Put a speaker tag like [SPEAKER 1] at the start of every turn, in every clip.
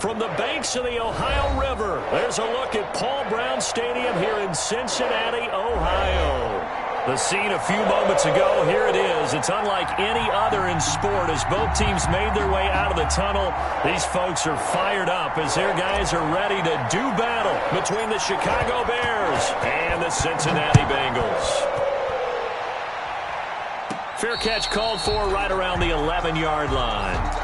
[SPEAKER 1] From the banks of the Ohio River, there's a look at Paul Brown Stadium here in Cincinnati, Ohio. The scene a few moments ago, here it is. It's unlike any other in sport as both teams made their way out of the tunnel. These folks are fired up as their guys are ready to do battle between the Chicago Bears and the Cincinnati Bengals. Fair catch called for right around the 11-yard line.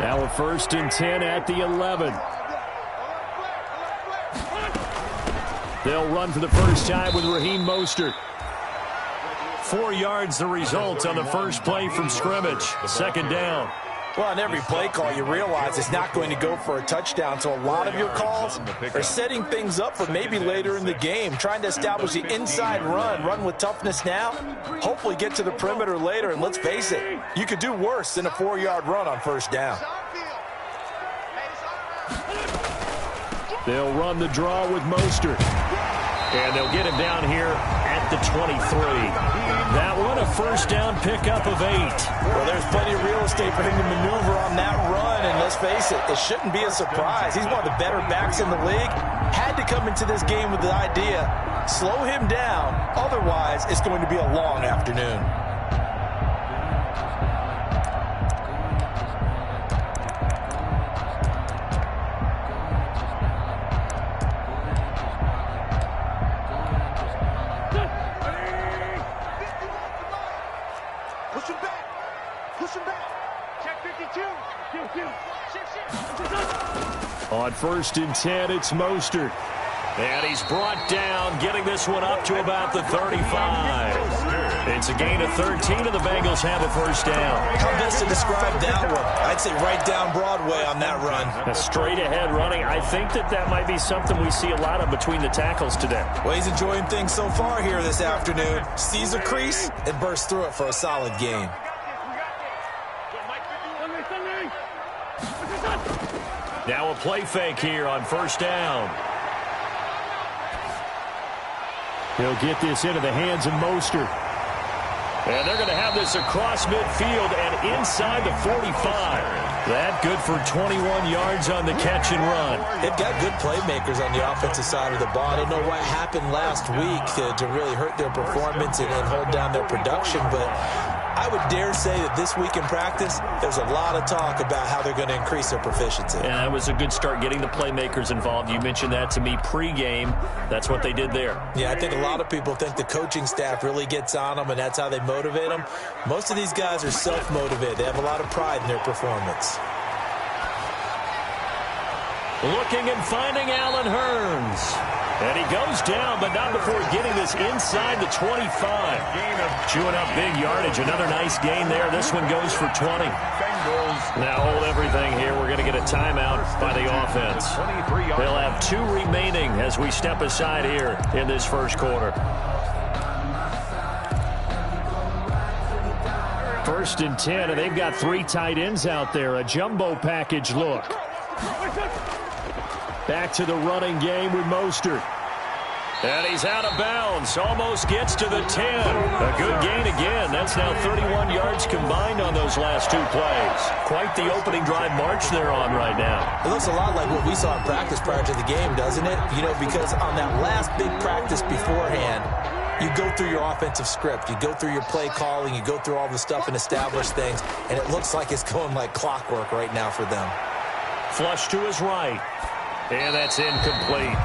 [SPEAKER 1] Now a 1st and 10 at the 11. They'll run for the first time with Raheem Mostert. 4 yards the result on the first play from scrimmage. 2nd down.
[SPEAKER 2] Well, on every play call, you realize it's not going to go for a touchdown, so a lot of your calls are setting things up for maybe later in the game, trying to establish the inside run with toughness now, hopefully get to the perimeter later, and let's face it, you could do worse than a 4-yard run on 1st down.
[SPEAKER 1] They'll run the draw with Mostert. And they'll get him down here at the 23. That one a 1st down pickup of 8.
[SPEAKER 2] Well, there's plenty of real estate for him to maneuver on that run, and let's face it, it shouldn't be a surprise. He's one of the better backs in the league. Had to come into this game with the idea, slow him down, otherwise it's going to be a long afternoon.
[SPEAKER 1] On 1st and 10, it's Mostert. And he's brought down, getting this one up to about the 35. It's a gain of 13, and the Bengals have a 1st down.
[SPEAKER 2] How best to describe that one? I'd say right down Broadway on that run.
[SPEAKER 1] A straight-ahead running. I think that might be something we see a lot of between the tackles today.
[SPEAKER 2] Well, he's enjoying things so far here this afternoon. Sees a crease and bursts through it for a solid gain.
[SPEAKER 1] Now a play fake here on 1st down. He'll get this into the hands of Mostert. And they're going to have this across midfield and inside the 45. That good for 21 yards on the catch and run.
[SPEAKER 2] They've got good playmakers on the offensive side of the ball. I don't know what happened last week to really hurt their performance and hold down their production, but I would dare say that this week in practice, there's a lot of talk about how they're going to increase their proficiency.
[SPEAKER 1] Yeah, it was a good start getting the playmakers involved. You mentioned that to me pregame. That's what they did there.
[SPEAKER 2] Yeah, I think a lot of people think the coaching staff really gets on them, and that's how they motivate them. Most of these guys are self-motivated. They have a lot of pride in their performance.
[SPEAKER 1] Looking and finding Allen Hurns. And he goes down, but not before getting this inside the 25. Chewing up big yardage. Another nice gain there. This one goes for 20. Now hold everything here. We're going to get a timeout by the offense. They'll have 2 remaining as we step aside here in this 1st quarter. 1st and 10, and they've got 3 tight ends out there. A jumbo package look. Back to the running game with Mostert. And he's out of bounds. Almost gets to the 10. A good gain again. That's now 31 yards combined on those last 2 plays. Quite the opening drive march they're on right now.
[SPEAKER 2] It looks a lot like what we saw in practice prior to the game, doesn't it? You know, because on that last big practice beforehand, you go through your offensive script. You go through your play calling. You go through all the stuff and establish things. And it looks like it's going like clockwork right now for them.
[SPEAKER 1] Flush to his right. And that's incomplete.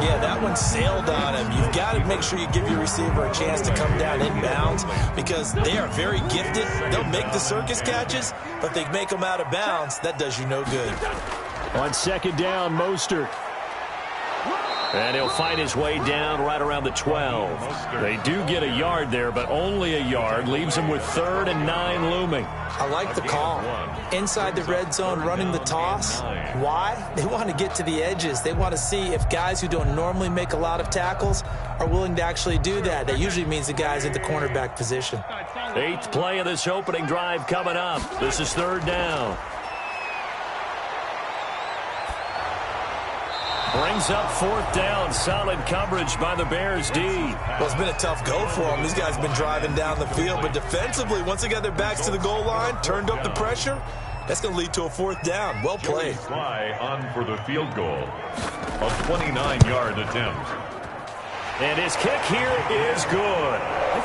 [SPEAKER 2] Yeah, that one sailed on him. You've got to make sure you give your receiver a chance to come down inbounds because they are very gifted. They'll make the circus catches, but they make them out of bounds. That does you no good.
[SPEAKER 1] On 2nd down, Mostert. And he'll find his way down right around the 12. They do get a yard there, but only a yard. Leaves him with 3rd and 9 looming.
[SPEAKER 2] I like the call. Inside the red zone, running the toss. Why? They want to get to the edges. They want to see if guys who don't normally make a lot of tackles are willing to actually do that. That usually means the guy's at the cornerback position.
[SPEAKER 1] 8th play of this opening drive coming up. This is 3rd down. Brings up 4th down. Solid coverage by the Bears D.
[SPEAKER 2] Well, it's been a tough go for them. These guys have been driving down the field. But defensively, once they got their backs to the goal line, turned up the pressure, that's going to lead to a 4th down. Well played.
[SPEAKER 3] Fly on for the field goal. A 29-yard attempt.
[SPEAKER 1] And his kick here is good.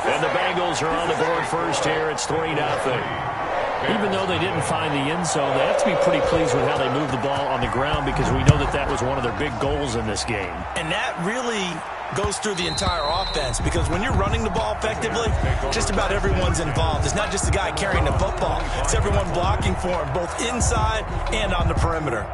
[SPEAKER 1] And the Bengals are on the board first here. It's 3-0. Even though they didn't find the end zone, they have to be pretty pleased with how they moved the ball on the ground because we know that that was one of their big goals in this game.
[SPEAKER 2] And that really goes through the entire offense because when you're running the ball effectively, just about everyone's involved. It's not just the guy carrying the football. It's everyone blocking for him, both inside and on the perimeter.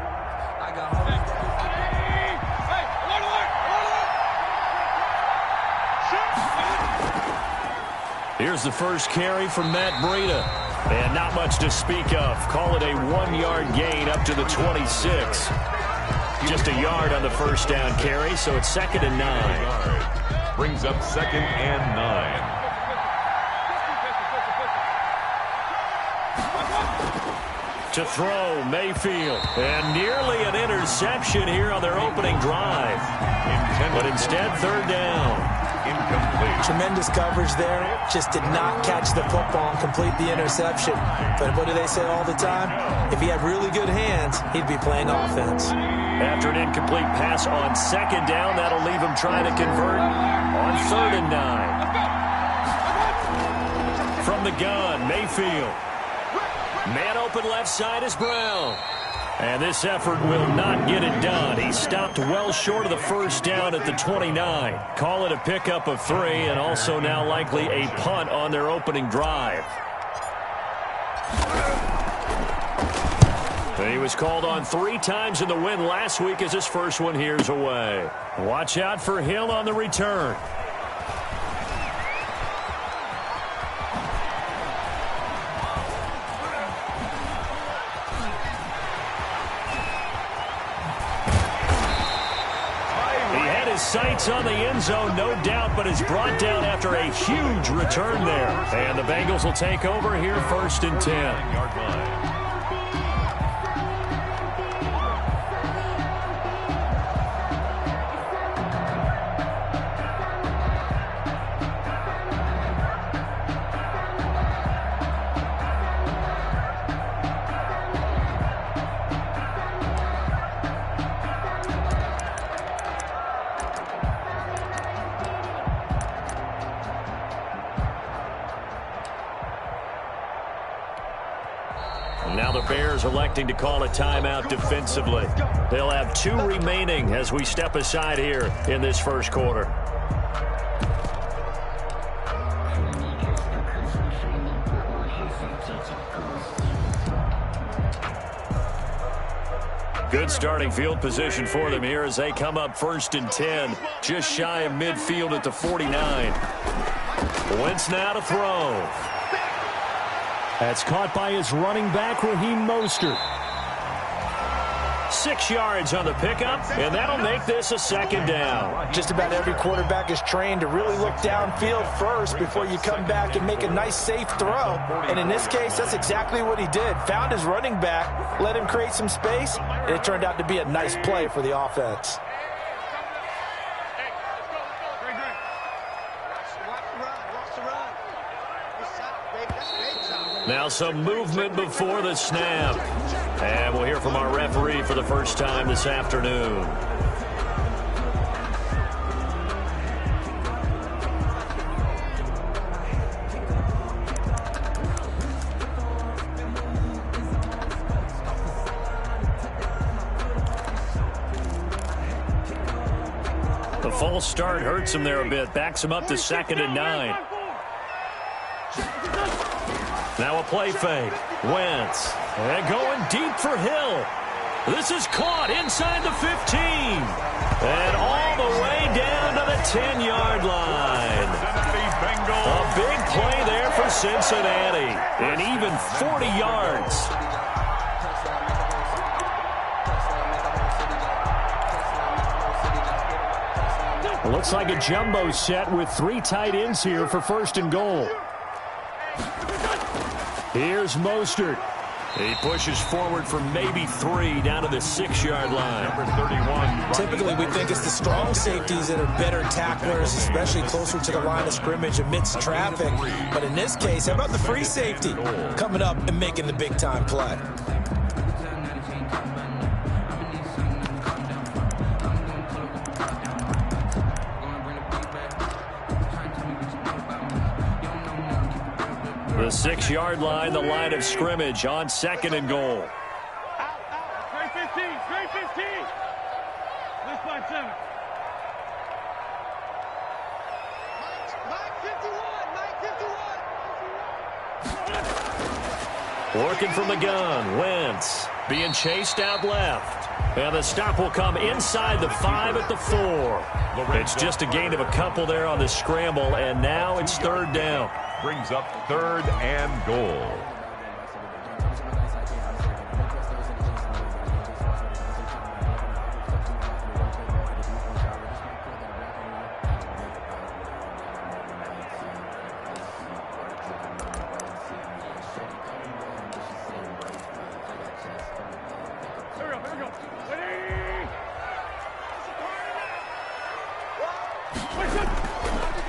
[SPEAKER 1] Here's the first carry from Matt Breida. And not much to speak of. Call it a 1-yard gain up to the 26. Just a yard on the first down carry, so it's 2nd and 9.
[SPEAKER 3] Brings up 2nd and 9.
[SPEAKER 1] To throw, Mayfield. And nearly an interception here on their opening drive. But instead, 3rd down.
[SPEAKER 3] Incomplete.
[SPEAKER 2] Tremendous coverage there. Just did not catch the football and complete the interception. But what do they say all the time? If he had really good hands, he'd be playing offense.
[SPEAKER 1] After an incomplete pass on 2nd down, that'll leave him trying to convert on 3rd and 9. From the gun, Mayfield. Man open left side is Brown. And this effort will not get it done. He stopped well short of the first down at the 29. Call it a pickup of 3 and also now likely a punt on their opening drive. He was called on 3 times in the win last week as his first one here's away. Watch out for Hill on the return. Sights on the end zone, no doubt, but is brought down after a huge return there. And the Bengals will take over here 1st and 10. Now the Bears electing to call a timeout defensively. They'll have 2 remaining as we step aside here in this first quarter. Good starting field position for them here as they come up 1st and 10, just shy of midfield at the 49. Wentz now to throw. That's caught by his running back, Raheem Mostert. 6 yards on the pickup, and that'll make this a 2nd down.
[SPEAKER 2] Just about every quarterback is trained to really look downfield first before you come back and make a nice, safe throw. And in this case, that's exactly what he did. Found his running back, let him create some space, and it turned out to be a nice play for the offense.
[SPEAKER 1] Now some movement before the snap. And we'll hear from our referee for the first time this afternoon. The false start hurts him there a bit. Backs him up to 2nd and 9. Now a play fake. Wentz. And going deep for Hill. This is caught inside the 15. And all the way down to the 10-yard line. A big play there for Cincinnati. And even 40 yards. Looks like a jumbo set with 3 tight ends here for 1st and goal. Here's Mostert. He pushes forward for maybe 3 down to the 6-yard line.
[SPEAKER 3] Number 31.
[SPEAKER 2] Typically, we think it's the strong safeties that are better tacklers, especially closer to the line of scrimmage amidst traffic. But in this case, how about the free safety coming up and making the big-time play?
[SPEAKER 1] The 6-yard line, the line of scrimmage on 2nd and goal.
[SPEAKER 4] Straight 15, straight 15. Let's find 7. Mike 51,
[SPEAKER 1] Working from the gun, Wentz being chased out left. And the stop will come inside the 5 at the 4. It's just a gain of a couple there on the scramble, and now it's 3rd down.
[SPEAKER 3] Brings up 3rd and goal.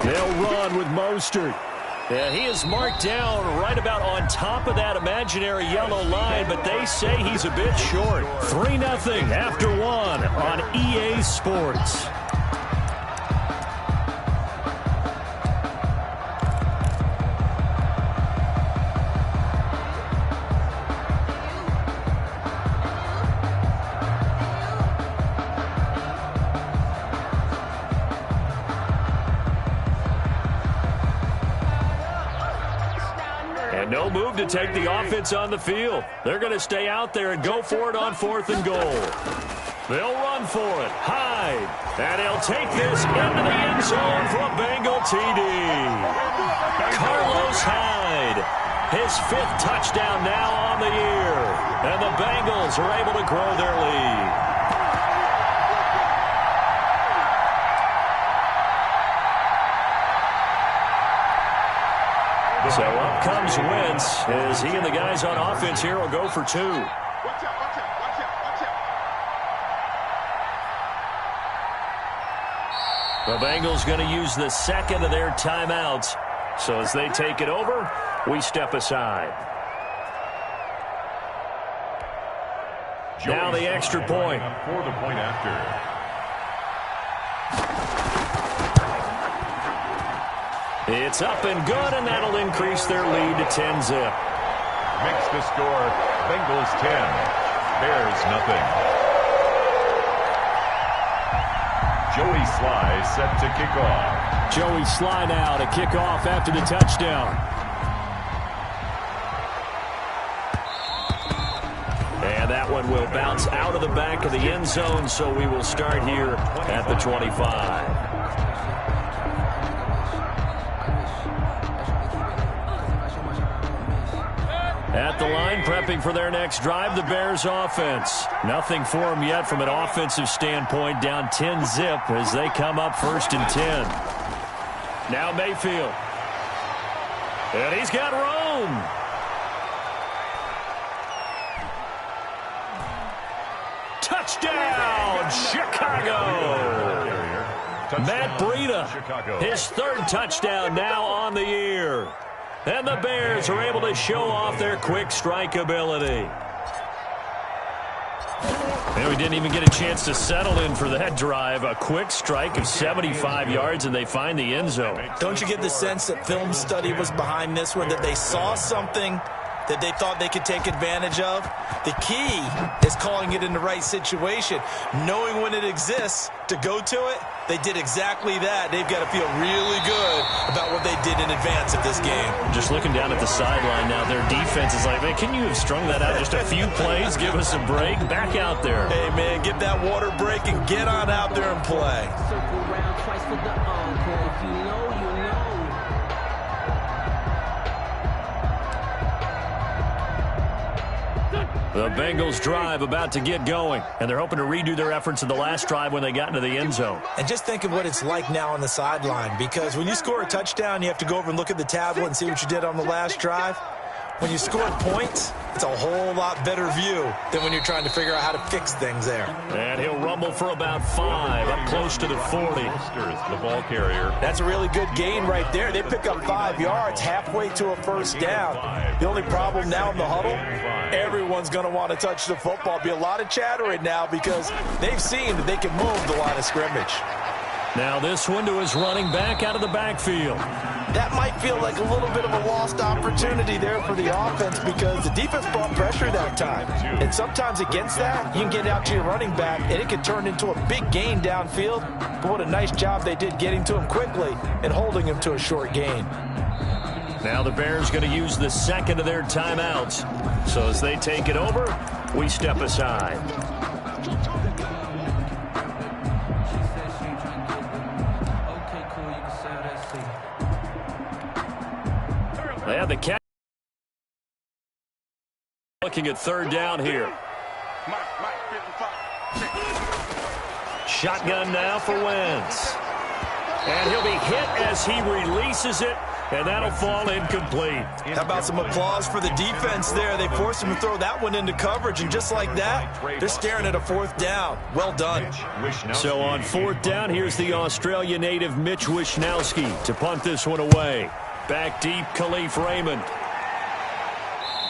[SPEAKER 1] They'll run with Mostert. Yeah, he is marked down right about on top of that imaginary yellow line, but they say he's a bit short. 3-0 after 1 on EA Sports. No move to take the offense on the field. They're going to stay out there and go for it on 4th and goal. They'll run for it. Hyde. And he'll take this into the end zone for a Bengal TD. Carlos Hyde. His 5th touchdown now on the year. And the Bengals are able to grow their lead. So up comes Wentz as he and the guys on offense here will go for 2. The Bengals going to use the 2nd of their timeouts. So as they take it over, we step aside. Now the extra point.
[SPEAKER 3] For the point after.
[SPEAKER 1] It's up and good, and that'll increase their lead to 10-zip.
[SPEAKER 3] Makes the score Bengals 10, Bears nothing. Joey Sly set to kick off.
[SPEAKER 1] Joey Sly now to kick off after the touchdown. And that one will bounce out of the back of the end zone, so we will start here at the 25. At the line, prepping for their next drive, the Bears offense. Nothing for them yet from an offensive standpoint, down 10-zip as they come up 1st and 10. Now Mayfield. And he's got room. Touchdown, Chicago. Matt Breida, his 3rd touchdown now on the year. And the Bears are able to show off their quick strike ability. And we didn't even get a chance to settle in for that drive. A quick strike of 75 yards, and they find the end zone.
[SPEAKER 2] Don't you get the sense that film study was behind this one, that they saw something that they thought they could take advantage of? The key is calling it in the right situation, knowing when it exists to go to it. They did exactly that. They've got to feel really good about what they did in advance of this game.
[SPEAKER 1] Just looking down at the sideline now, their defense is like, man, can you have strung that out just a few plays? Give us a break. Back out there.
[SPEAKER 2] Hey, man, get that water break and get on out there and play.
[SPEAKER 5] Circle round twice for the encore. If you know, you know.
[SPEAKER 1] The Bengals drive about to get going, and they're hoping to redo their efforts in the last drive when they got into the end zone.
[SPEAKER 2] And just think of what it's like now on the sideline, because when you score a touchdown, you have to go over and look at the tablet and see what you did on the last drive. when you score points, it's a whole lot better view than when you're trying to figure out how to fix things there.
[SPEAKER 1] And he'll rumble for about 5, up close to the 40.
[SPEAKER 3] The ball carrier.
[SPEAKER 2] That's a really good gain right there. They pick up 5 yards halfway to a first down. The only problem now in the huddle, everyone's going to want to touch the football. Be a lot of chattering now because they've seen that they can move the line of scrimmage.
[SPEAKER 1] Now this one to his running back out of the backfield.
[SPEAKER 2] That might feel like a little bit of a lost opportunity there for the offense because the defense brought pressure that time. And sometimes against that, you can get out to your running back, and it can turn into a big gain downfield. But what a nice job they did getting to him quickly and holding him to a short gain.
[SPEAKER 1] Now the Bears going to use the second of their timeouts. So as they take it over, we step aside. They have the catch. Looking at third down here. Shotgun now for Wentz. And he'll be hit as he releases it, and that'll fall incomplete.
[SPEAKER 2] How about some applause for the defense there? They forced him to throw that one into coverage, and just like that, they're staring at a fourth down. Well done.
[SPEAKER 1] So on fourth down, here's the Australia native Mitch Wishnowsky to punt this one away. Back deep, Khalif Raymond.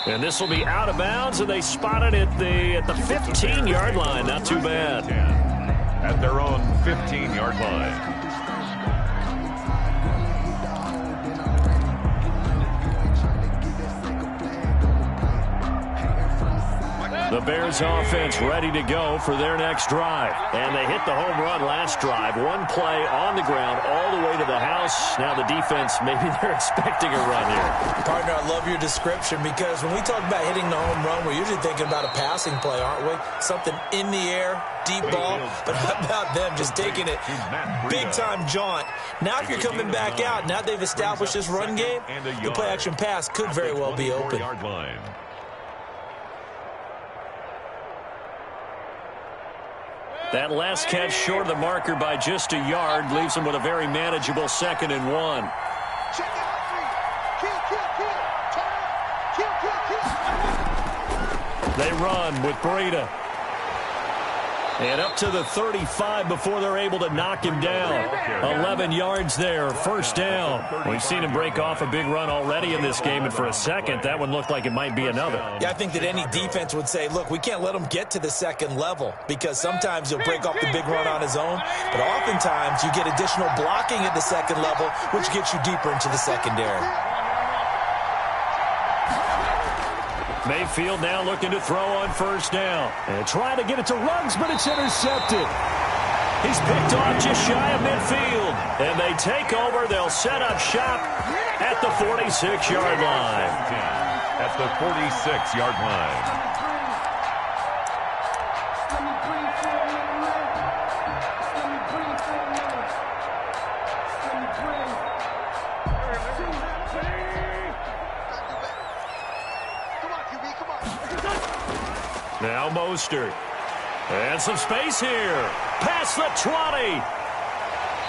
[SPEAKER 1] And this will be out of bounds, and they spot it at the 15-yard line. Not too bad.
[SPEAKER 3] At their own 15-yard line.
[SPEAKER 1] The Bears offense ready to go for their next drive. And they hit the home run last drive. One play on the ground all the way to the house. Now the defense, maybe they're expecting a run here.
[SPEAKER 2] Partner, I love your description because when we talk about hitting the home run, we're usually thinking about a passing play, aren't we? Something in the air, deep ball. But how about them just taking it big-time jaunt? Now if you're coming back out, now they've established this run game, the play-action pass could very well be open.
[SPEAKER 1] That last catch short of the marker by just a yard leaves them with a very manageable 2nd and 1. They run with Breida. And up to the 35 before they're able to knock him down. 11 yards there, first down. We've seen him break off a big run already in this game, and for a second, that one looked like it might be another.
[SPEAKER 2] Yeah, I think that any defense would say, look, we can't let him get to the second level because sometimes he'll break off the big run on his own, but oftentimes you get additional blocking at the second level, which gets you deeper into the secondary.
[SPEAKER 1] Mayfield now looking to throw on first down. And trying to get it to Ruggs, but it's intercepted. He's picked off just shy of midfield. And they take over. They'll set up shop at the 46-yard line.
[SPEAKER 3] At the 46-yard line.
[SPEAKER 1] Now Mostert. And some space here. Past the 20.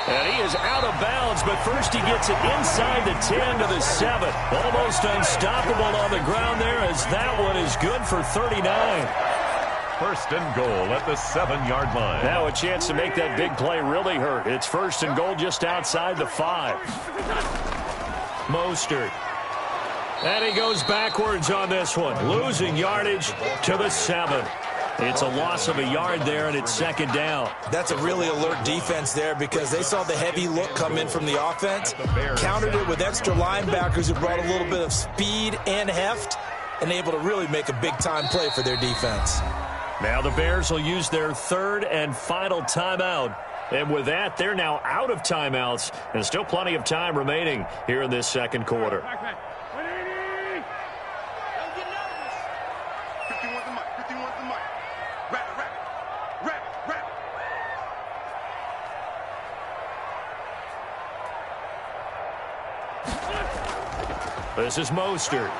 [SPEAKER 1] And he is out of bounds, but first he gets it inside the 10 to the 7. Almost unstoppable on the ground there as that one is good for 39.
[SPEAKER 3] First and goal at the 7-yard line.
[SPEAKER 1] Now a chance to make that big play really hurt. It's first and goal just outside the 5. Mostert. And he goes backwards on this one, losing yardage to the 7. It's a loss of a yard there, and it's second down.
[SPEAKER 2] That's a really alert defense there because they saw the heavy look come in from the offense, countered it with extra linebackers who brought a little bit of speed and heft, and able to really make a big-time play for their defense.
[SPEAKER 1] Now the Bears will use their third and final timeout. And with that, they're now out of timeouts, and still plenty of time remaining here in this second quarter. This is Mostert.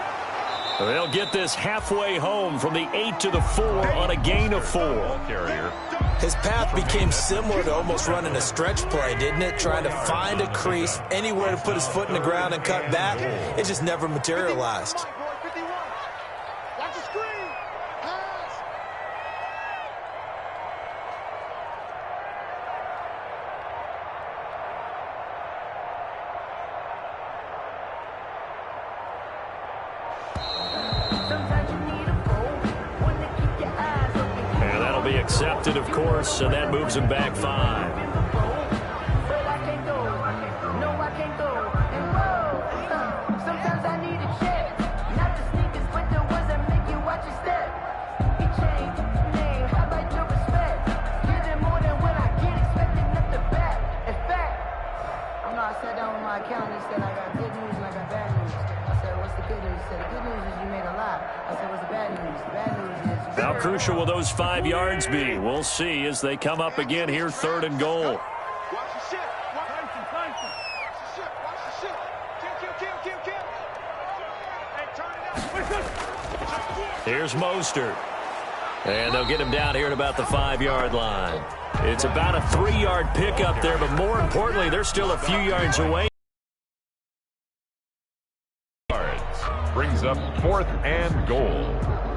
[SPEAKER 1] They'll get this halfway home from the 8 to the 4 on a gain of 4.
[SPEAKER 2] His path became similar to almost running a stretch play, didn't it? Trying to find a crease, anywhere to put his foot in the ground and cut back. It just never materialized.
[SPEAKER 1] intercepted, of course, and that moves him back 5. How crucial will those 5 yards be? We'll see as they come up again here, 3rd and goal. Here's Mostert. And they'll get him down here at about the 5-yard line. It's about a 3-yard pickup there, but more importantly, they're still a few yards away.
[SPEAKER 3] Brings up 4th and goal.